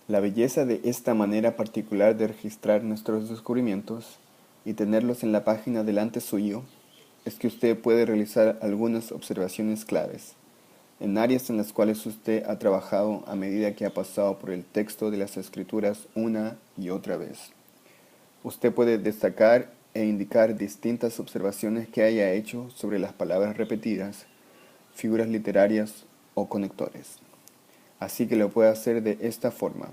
La belleza de esta manera particular de registrar nuestros descubrimientos y tenerlos en la página delante suyo es que usted puede realizar algunas observaciones claves en áreas en las cuales usted ha trabajado a medida que ha pasado por el texto de las escrituras una y otra vez. Usted puede destacar e indicar distintas observaciones que haya hecho sobre las palabras repetidas, figuras literarias o conectores. Así que lo puede hacer de esta forma.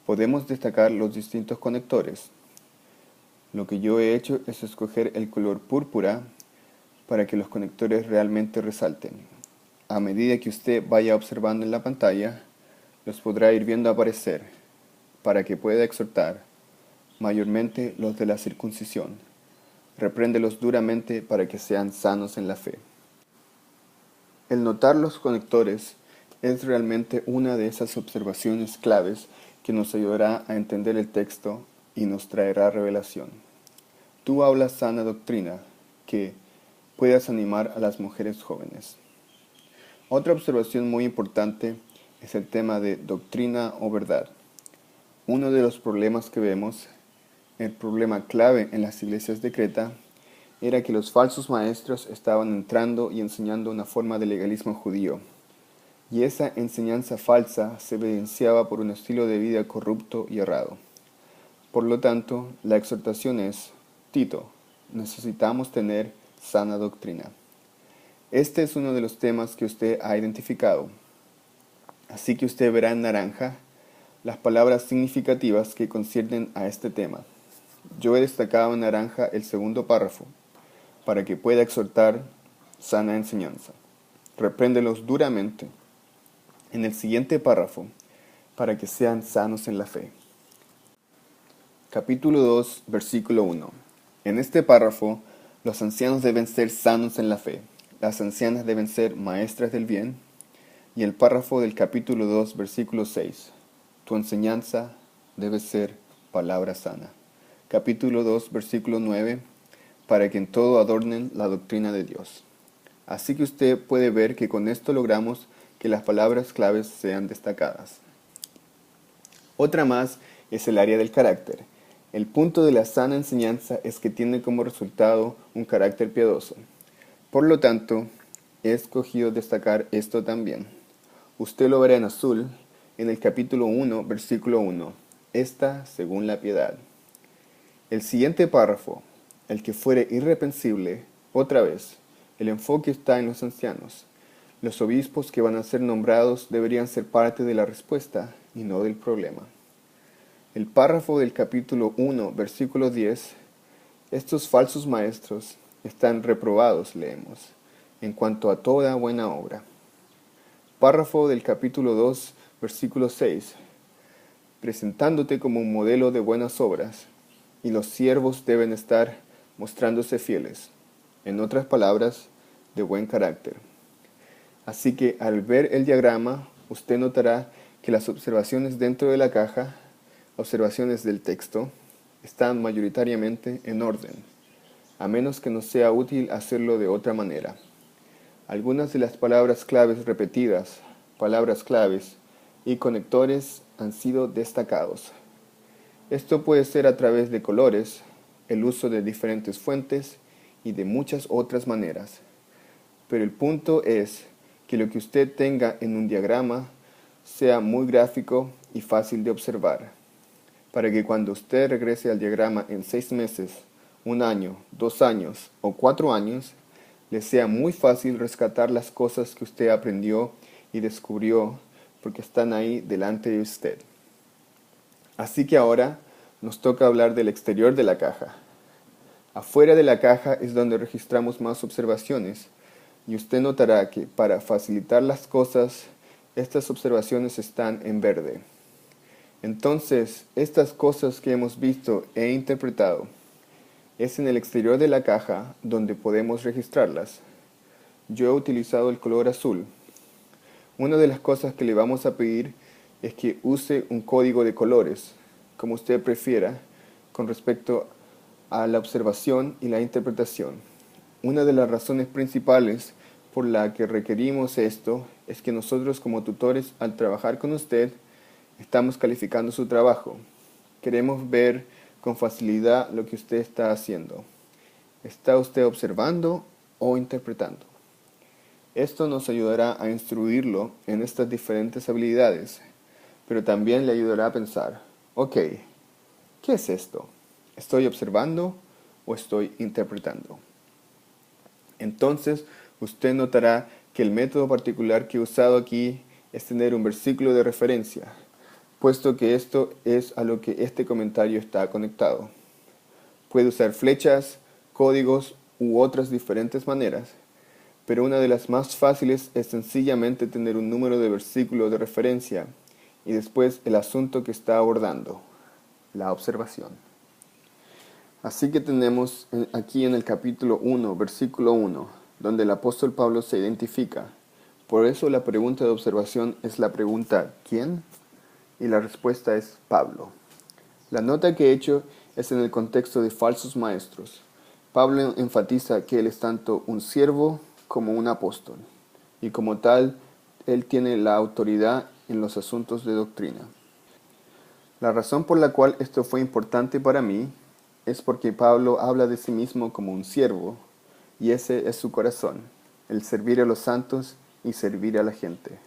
Podemos destacar los distintos conectores. Lo que yo he hecho es escoger el color púrpura para que los conectores realmente resalten. A medida que usted vaya observando en la pantalla, los podrá ir viendo aparecer, para que pueda exhortar, mayormente los de la circuncisión. Repréndelos duramente para que sean sanos en la fe. El notar los conectores es realmente una de esas observaciones claves que nos ayudará a entender el texto y nos traerá revelación. Tú hablas sana doctrina que puedas animar a las mujeres jóvenes. Otra observación muy importante es el tema de doctrina o verdad. Uno de los problemas que vemos, el problema clave en las iglesias de Creta, era que los falsos maestros estaban entrando y enseñando una forma de legalismo judío. Y esa enseñanza falsa se evidenciaba por un estilo de vida corrupto y errado. Por lo tanto, la exhortación es, Tito, necesitamos tener sana doctrina. Este es uno de los temas que usted ha identificado. Así que usted verá en naranja las palabras significativas que conciernen a este tema. Yo he destacado en naranja el segundo párrafo, para que pueda exhortar sana enseñanza. Repréndelos duramente. En el siguiente párrafo, para que sean sanos en la fe. Capítulo 2, versículo 1. En este párrafo, los ancianos deben ser sanos en la fe. Las ancianas deben ser maestras del bien. Y el párrafo del capítulo 2, versículo 6. Tu enseñanza debe ser palabra sana. Capítulo 2, versículo 9. Para que en todo adornen la doctrina de Dios. Así que usted puede ver que con esto logramos que las palabras claves sean destacadas. Otra más es el área del carácter. El punto de la sana enseñanza es que tiene como resultado un carácter piadoso. Por lo tanto, he escogido destacar esto también. Usted lo verá en azul en el capítulo 1, versículo 1. Esta según la piedad. El siguiente párrafo, el que fuere irreprensible, otra vez, el enfoque está en los ancianos. Los obispos que van a ser nombrados deberían ser parte de la respuesta y no del problema. El párrafo del capítulo 1, versículo 10, estos falsos maestros están reprobados, leemos, en cuanto a toda buena obra. Párrafo del capítulo 2, versículo 6, presentándote como un modelo de buenas obras, y los siervos deben estar mostrándose fieles, en otras palabras, de buen carácter. Así que al ver el diagrama, usted notará que las observaciones dentro de la caja, observaciones del texto, están mayoritariamente en orden, a menos que nos sea útil hacerlo de otra manera. Algunas de las palabras claves repetidas, palabras claves y conectores han sido destacados. Esto puede ser a través de colores, el uso de diferentes fuentes y de muchas otras maneras. Pero el punto es que lo que usted tenga en un diagrama sea muy gráfico y fácil de observar, para que cuando usted regrese al diagrama en 6 meses, 1 año, 2 años o 4 años, le sea muy fácil rescatar las cosas que usted aprendió y descubrió porque están ahí delante de usted. Así que ahora nos toca hablar del exterior de la caja. Afuera de la caja es donde registramos más observaciones, y usted notará que para facilitar las cosas, estas observaciones están en verde. Entonces, estas cosas que hemos visto e interpretado, es en el exterior de la caja donde podemos registrarlas. Yo he utilizado el color azul. Una de las cosas que le vamos a pedir es que use un código de colores, como usted prefiera, con respecto a la observación y la interpretación. Una de las razones principales por la que requerimos esto es que nosotros como tutores, al trabajar con usted, Estamos calificando su trabajo. Queremos ver con facilidad lo que usted está haciendo. ¿Está usted observando o interpretando? Esto nos ayudará a instruirlo en estas diferentes habilidades, pero también le ayudará a pensar, ok, ¿qué es esto? ¿Estoy observando o estoy interpretando? Entonces, usted notará que el método particular que he usado aquí es tener un versículo de referencia, puesto que esto es a lo que este comentario está conectado. Puede usar flechas, códigos u otras diferentes maneras, pero una de las más fáciles es sencillamente tener un número de versículo de referencia y después el asunto que está abordando, la observación. Así que tenemos aquí en el capítulo 1, versículo 1, donde el apóstol Pablo se identifica. Por eso la pregunta de observación es la pregunta ¿quién? Y la respuesta es Pablo. La nota que he hecho es en el contexto de falsos maestros. Pablo enfatiza que él es tanto un siervo como un apóstol, y como tal, él tiene la autoridad en los asuntos de doctrina. La razón por la cual esto fue importante para mí es porque Pablo habla de sí mismo como un siervo, y ese es su corazón, el servir a los santos y servir a la gente.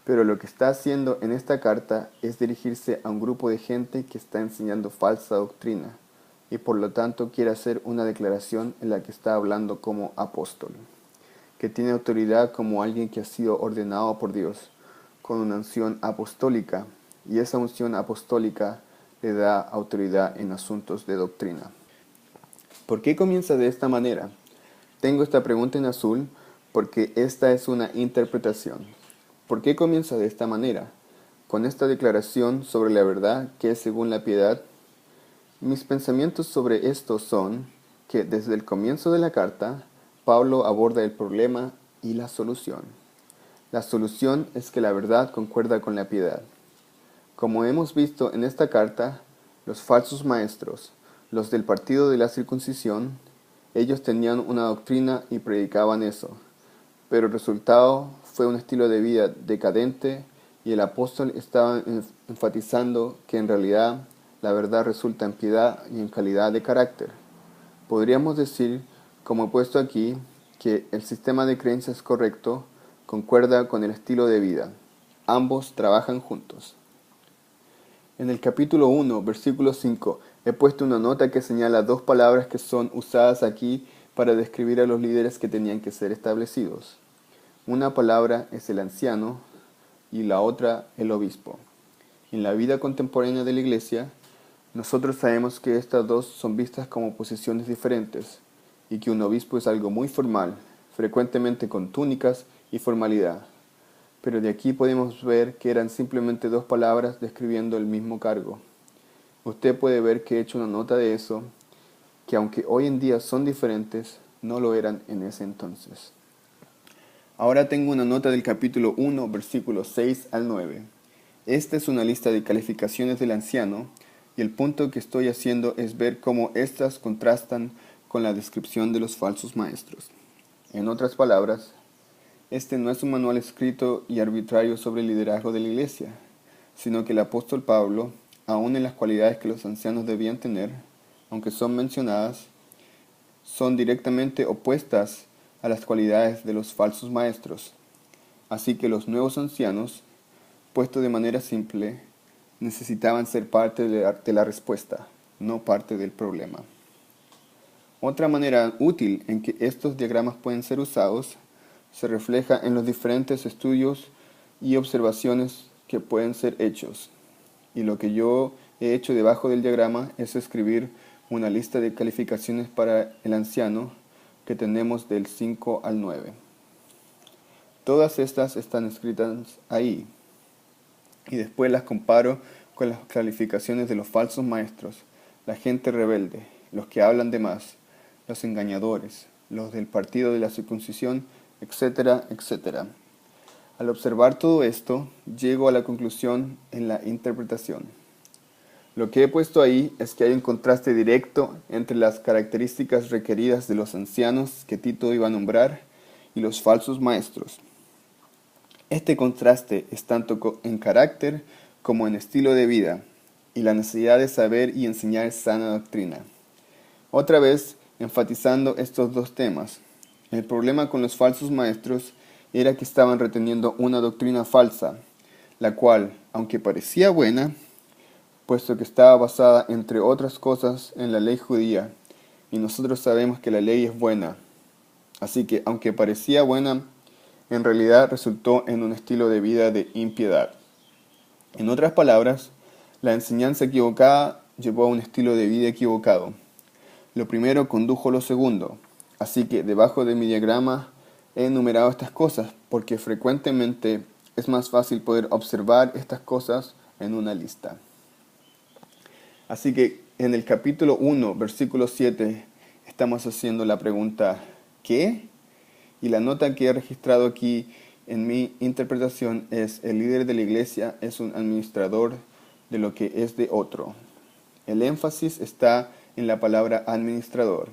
Pero lo que está haciendo en esta carta es dirigirse a un grupo de gente que está enseñando falsa doctrina, y por lo tanto quiere hacer una declaración en la que está hablando como apóstol, que tiene autoridad como alguien que ha sido ordenado por Dios, con una unción apostólica, y esa unción apostólica le da autoridad en asuntos de doctrina. ¿Por qué comienza de esta manera? Tengo esta pregunta en azul porque esta es una interpretación. ¿Por qué comienza de esta manera? Con esta declaración sobre la verdad que es según la piedad. Mis pensamientos sobre esto son que desde el comienzo de la carta, Pablo aborda el problema y la solución. La solución es que la verdad concuerda con la piedad. Como hemos visto en esta carta, los falsos maestros, los del partido de la circuncisión, ellos tenían una doctrina y predicaban eso, pero el resultado fue un estilo de vida decadente y el apóstol estaba enfatizando que en realidad la verdad resulta en piedad y en calidad de carácter. Podríamos decir, como he puesto aquí, que el sistema de creencias correcto concuerda con el estilo de vida. Ambos trabajan juntos. En el capítulo 1, versículo 5, he puesto una nota que señala dos palabras que son usadas aquí para describir a los líderes que tenían que ser establecidos. Una palabra es el anciano y la otra el obispo. En la vida contemporánea de la iglesia, nosotros sabemos que estas dos son vistas como posiciones diferentes y que un obispo es algo muy formal, frecuentemente con túnicas y formalidad. Pero de aquí podemos ver que eran simplemente dos palabras describiendo el mismo cargo. Usted puede ver que he hecho una nota de eso, que aunque hoy en día son diferentes, no lo eran en ese entonces. Ahora tengo una nota del capítulo 1, versículos 6 al 9. Esta es una lista de calificaciones del anciano, y el punto que estoy haciendo es ver cómo éstas contrastan con la descripción de los falsos maestros. En otras palabras, este no es un manual escrito y arbitrario sobre el liderazgo de la iglesia, sino que el apóstol Pablo, aun en las cualidades que los ancianos debían tener, aunque son mencionadas, son directamente opuestas a las cualidades de los falsos maestros. Así que los nuevos ancianos, puesto de manera simple, necesitaban ser parte de la respuesta, no parte del problema. Otra manera útil en que estos diagramas pueden ser usados se refleja en los diferentes estudios y observaciones que pueden ser hechos. Y lo que yo he hecho debajo del diagrama es escribir una lista de calificaciones para el anciano que tenemos del 5 al 9. Todas estas están escritas ahí. Y después las comparo con las calificaciones de los falsos maestros, la gente rebelde, los que hablan de más, los engañadores, los del partido de la circuncisión, etcétera, etcétera. Al observar todo esto, llego a la conclusión en la interpretación. Lo que he puesto ahí es que hay un contraste directo entre las características requeridas de los ancianos que Tito iba a nombrar y los falsos maestros. Este contraste es tanto en carácter como en estilo de vida, y la necesidad de saber y enseñar sana doctrina. Otra vez, enfatizando estos dos temas. El problema con los falsos maestros era que estaban reteniendo una doctrina falsa, la cual, aunque parecía buena, puesto que estaba basada, entre otras cosas, en la ley judía, y nosotros sabemos que la ley es buena. Así que, aunque parecía buena, en realidad resultó en un estilo de vida de impiedad. En otras palabras, la enseñanza equivocada llevó a un estilo de vida equivocado. Lo primero condujo a lo segundo. Así que debajo de mi diagrama he enumerado estas cosas porque frecuentemente es más fácil poder observar estas cosas en una lista. Así que en el capítulo 1, versículo 7, estamos haciendo la pregunta ¿qué? Y la nota que he registrado aquí en mi interpretación es: el líder de la iglesia es un administrador de lo que es de otro. El énfasis está en la palabra administrador.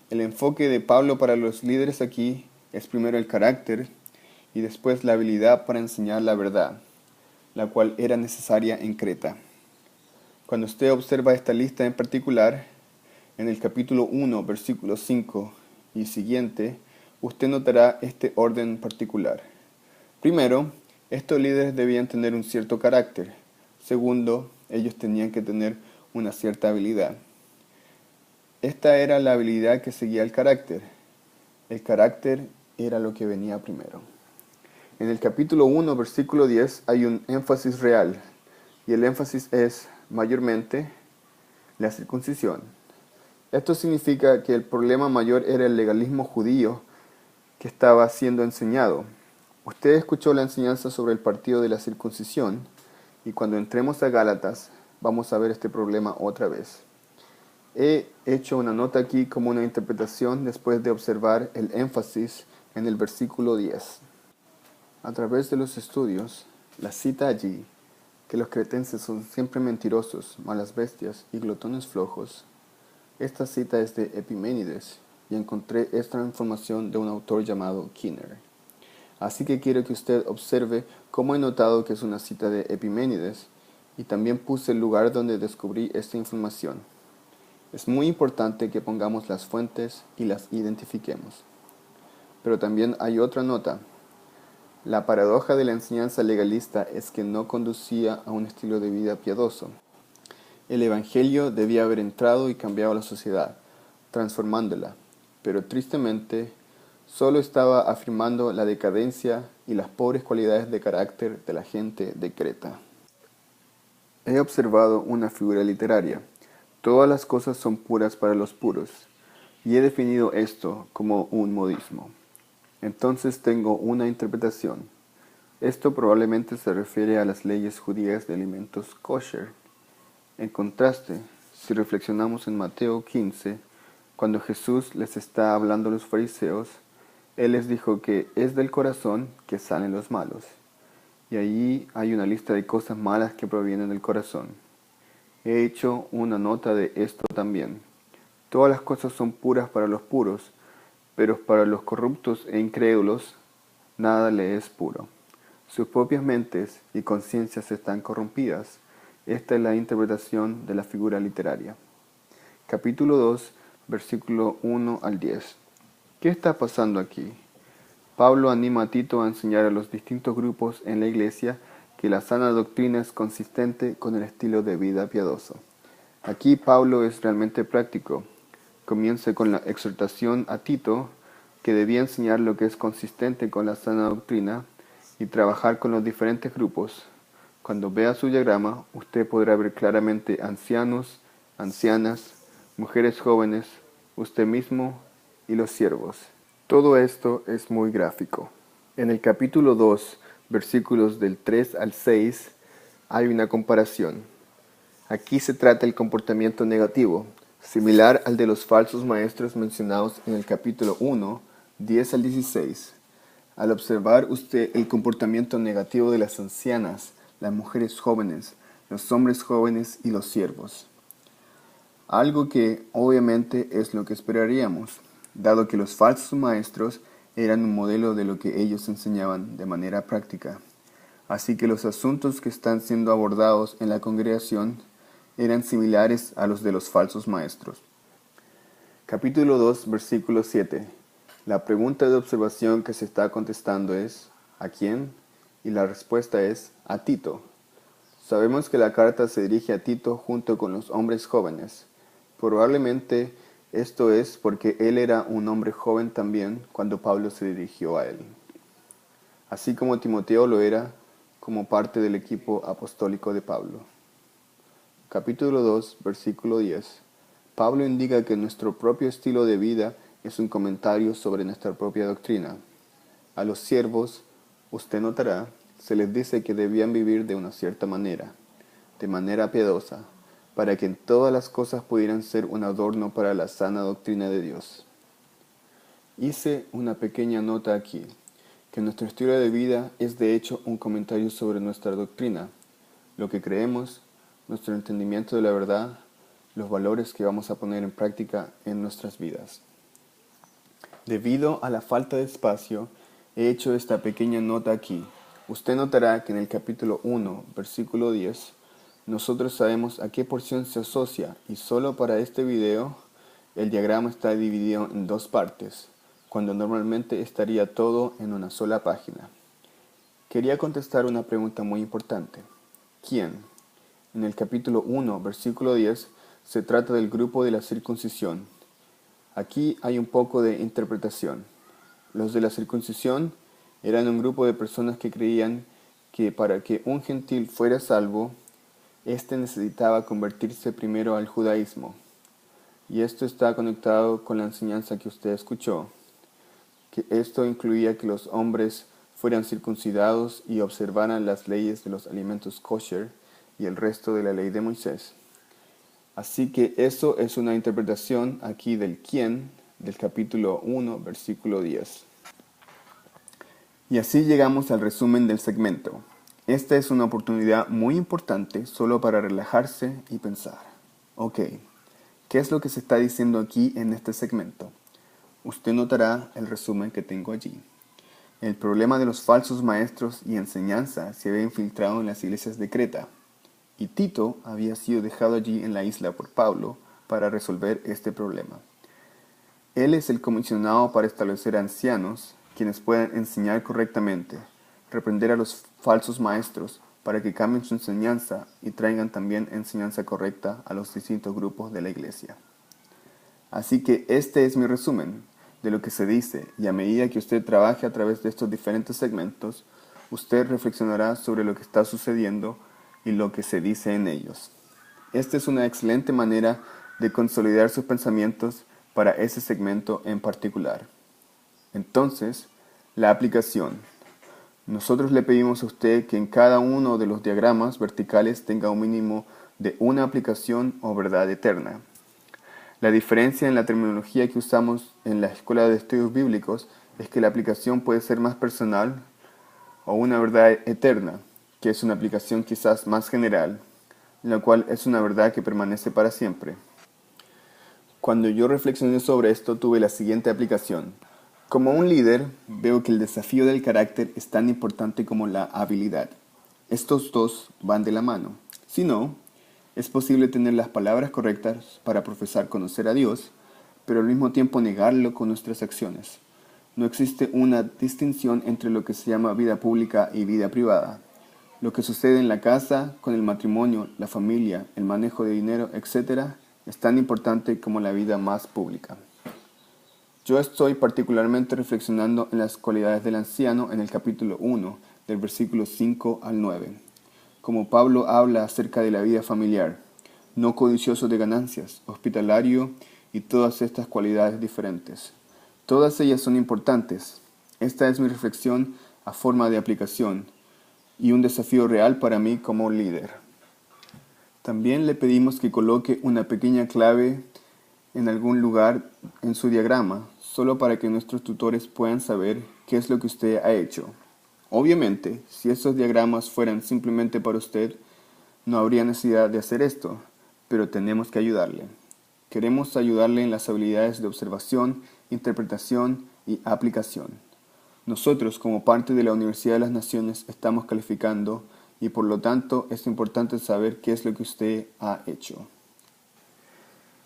El enfoque de Pablo para los líderes aquí es primero el carácter y después la habilidad para enseñar la verdad, la cual era necesaria en Creta. Cuando usted observa esta lista en particular, en el capítulo 1, versículo 5 y siguiente, usted notará este orden particular. Primero, estos líderes debían tener un cierto carácter. Segundo, ellos tenían que tener una cierta habilidad. Esta era la habilidad que seguía el carácter. El carácter era lo que venía primero. En el capítulo 1, versículo 10, hay un énfasis real, y el énfasis es mayormente la circuncisión. Esto significa que el problema mayor era el legalismo judío que estaba siendo enseñado. Usted escuchó la enseñanza sobre el partido de la circuncisión, y cuando entremos a Gálatas vamos a ver este problema otra vez. He hecho una nota aquí como una interpretación después de observar el énfasis en el versículo 10. A través de los estudios, la cita allí, que los cretenses son siempre mentirosos, malas bestias y glotones flojos. Esta cita es de Epiménides, y encontré esta información de un autor llamado Kinner. Así que quiero que usted observe cómo he notado que es una cita de Epiménides, y también puse el lugar donde descubrí esta información. Es muy importante que pongamos las fuentes y las identifiquemos. Pero también hay otra nota. La paradoja de la enseñanza legalista es que no conducía a un estilo de vida piadoso. El Evangelio debía haber entrado y cambiado la sociedad, transformándola, pero tristemente solo estaba afirmando la decadencia y las pobres cualidades de carácter de la gente de Creta. He observado una figura literaria. Todas las cosas son puras para los puros, y he definido esto como un modismo. Entonces tengo una interpretación. Esto probablemente se refiere a las leyes judías de alimentos kosher. En contraste, si reflexionamos en Mateo 15, cuando Jesús les está hablando a los fariseos, Él les dijo que es del corazón que salen los malos. Y allí hay una lista de cosas malas que provienen del corazón. He hecho una nota de esto también. Todas las cosas son puras para los puros, pero para los corruptos e incrédulos nada le es puro. Sus propias mentes y conciencias están corrompidas. Esta es la interpretación de la figura literaria. Capítulo 2, versículo 1 al 10. ¿Qué está pasando aquí? Pablo anima a Tito a enseñar a los distintos grupos en la iglesia que la sana doctrina es consistente con el estilo de vida piadoso. Aquí Pablo es realmente práctico. Comienza con la exhortación a Tito, que debía enseñar lo que es consistente con la sana doctrina y trabajar con los diferentes grupos. Cuando vea su diagrama, usted podrá ver claramente ancianos, ancianas, mujeres jóvenes, usted mismo y los siervos. Todo esto es muy gráfico. En el capítulo 2, versículos del 3 al 6, hay una comparación. Aquí se trata el comportamiento negativo, similar al de los falsos maestros mencionados en el capítulo 1, 10 al 16. Al observar usted el comportamiento negativo de las ancianas, las mujeres jóvenes, los hombres jóvenes y los siervos. Algo que obviamente es lo que esperaríamos, dado que los falsos maestros eran un modelo de lo que ellos enseñaban de manera práctica. así que los asuntos que están siendo abordados en la congregación eran similares a los de los falsos maestros. Capítulo 2, versículo 7. La pregunta de observación que se está contestando es ¿a quién? Y la respuesta es a Tito. Sabemos que la carta se dirige a Tito junto con los hombres jóvenes. Probablemente esto es porque él era un hombre joven también cuando Pablo se dirigió a él, así como Timoteo lo era como parte del equipo apostólico de Pablo. Capítulo 2, versículo 10. Pablo indica que nuestro propio estilo de vida es un comentario sobre nuestra propia doctrina. A los siervos, usted notará, se les dice que debían vivir de una cierta manera, de manera piadosa, para que en todas las cosas pudieran ser un adorno para la sana doctrina de Dios. Hice una pequeña nota aquí, que nuestro estilo de vida es de hecho un comentario sobre nuestra doctrina, lo que creemos, nuestro entendimiento de la verdad, los valores que vamos a poner en práctica en nuestras vidas. Debido a la falta de espacio, he hecho esta pequeña nota aquí. Usted notará que en el capítulo 1, versículo 10, nosotros sabemos a qué porción se asocia y solo para este video el diagrama está dividido en dos partes, cuando normalmente estaría todo en una sola página. Quería contestar una pregunta muy importante. ¿Quién? En el capítulo 1, versículo 10, se trata del grupo de la circuncisión. Aquí hay un poco de interpretación. Los de la circuncisión eran un grupo de personas que creían que para que un gentil fuera salvo, éste necesitaba convertirse primero al judaísmo. Y esto está conectado con la enseñanza que usted escuchó, que esto incluía que los hombres fueran circuncidados y observaran las leyes de los alimentos kosher y el resto de la ley de Moisés. Así que eso es una interpretación aquí del quién del capítulo 1, versículo 10. Y así llegamos al resumen del segmento. Esta es una oportunidad muy importante solo para relajarse y pensar. Ok, ¿qué es lo que se está diciendo aquí en este segmento? Usted notará el resumen que tengo allí. El problema de los falsos maestros y enseñanza se había infiltrado en las iglesias de Creta, y Tito había sido dejado allí en la isla por Pablo para resolver este problema. Él es el comisionado para establecer ancianos quienes puedan enseñar correctamente, reprender a los falsos maestros para que cambien su enseñanza y traigan también enseñanza correcta a los distintos grupos de la iglesia. Así que este es mi resumen de lo que se dice, y a medida que usted trabaje a través de estos diferentes segmentos, usted reflexionará sobre lo que está sucediendo y lo que se dice en ellos. Esta es una excelente manera de consolidar sus pensamientos para ese segmento en particular. Entonces, la aplicación. Nosotros le pedimos a usted que en cada uno de los diagramas verticales tenga un mínimo de una aplicación o verdad eterna. La diferencia en la terminología que usamos en la Escuela de Estudios Bíblicos es que la aplicación puede ser más personal o una verdad eterna, que es una aplicación quizás más general, la cual es una verdad que permanece para siempre. Cuando yo reflexioné sobre esto, tuve la siguiente aplicación. Como un líder, veo que el desafío del carácter es tan importante como la habilidad. Estos dos van de la mano. Si no, es posible tener las palabras correctas para profesar conocer a Dios, pero al mismo tiempo negarlo con nuestras acciones. No existe una distinción entre lo que se llama vida pública y vida privada. Lo que sucede en la casa, con el matrimonio, la familia, el manejo de dinero, etc., es tan importante como la vida más pública. Yo estoy particularmente reflexionando en las cualidades del anciano en el capítulo 1, del versículo 5 al 9. Como Pablo habla acerca de la vida familiar, no codicioso de ganancias, hospitalario y todas estas cualidades diferentes. Todas ellas son importantes. Esta es mi reflexión a forma de aplicación y un desafío real para mí como líder. También le pedimos que coloque una pequeña clave en algún lugar en su diagrama, solo para que nuestros tutores puedan saber qué es lo que usted ha hecho. Obviamente, si estos diagramas fueran simplemente para usted, no habría necesidad de hacer esto, pero tenemos que ayudarle. Queremos ayudarle en las habilidades de observación, interpretación y aplicación. Nosotros, como parte de la Universidad de las Naciones, estamos calificando y por lo tanto es importante saber qué es lo que usted ha hecho.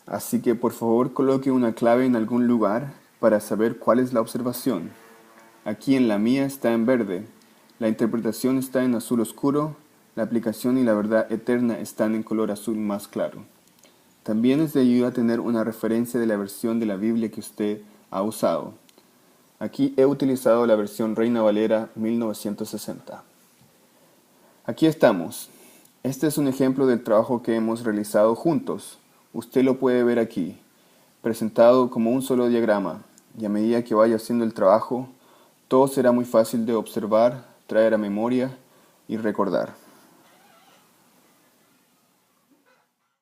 Así que por favor coloque una clave en algún lugar para saber cuál es la observación. Aquí en la mía está en verde, la interpretación está en azul oscuro, la aplicación y la verdad eterna están en color azul más claro. También es de ayuda a tener una referencia de la versión de la Biblia que usted ha usado. Aquí he utilizado la versión Reina Valera 1960. Aquí estamos. Este es un ejemplo del trabajo que hemos realizado juntos. Usted lo puede ver aquí, presentado como un solo diagrama, y a medida que vaya haciendo el trabajo, todo será muy fácil de observar, traer a memoria y recordar.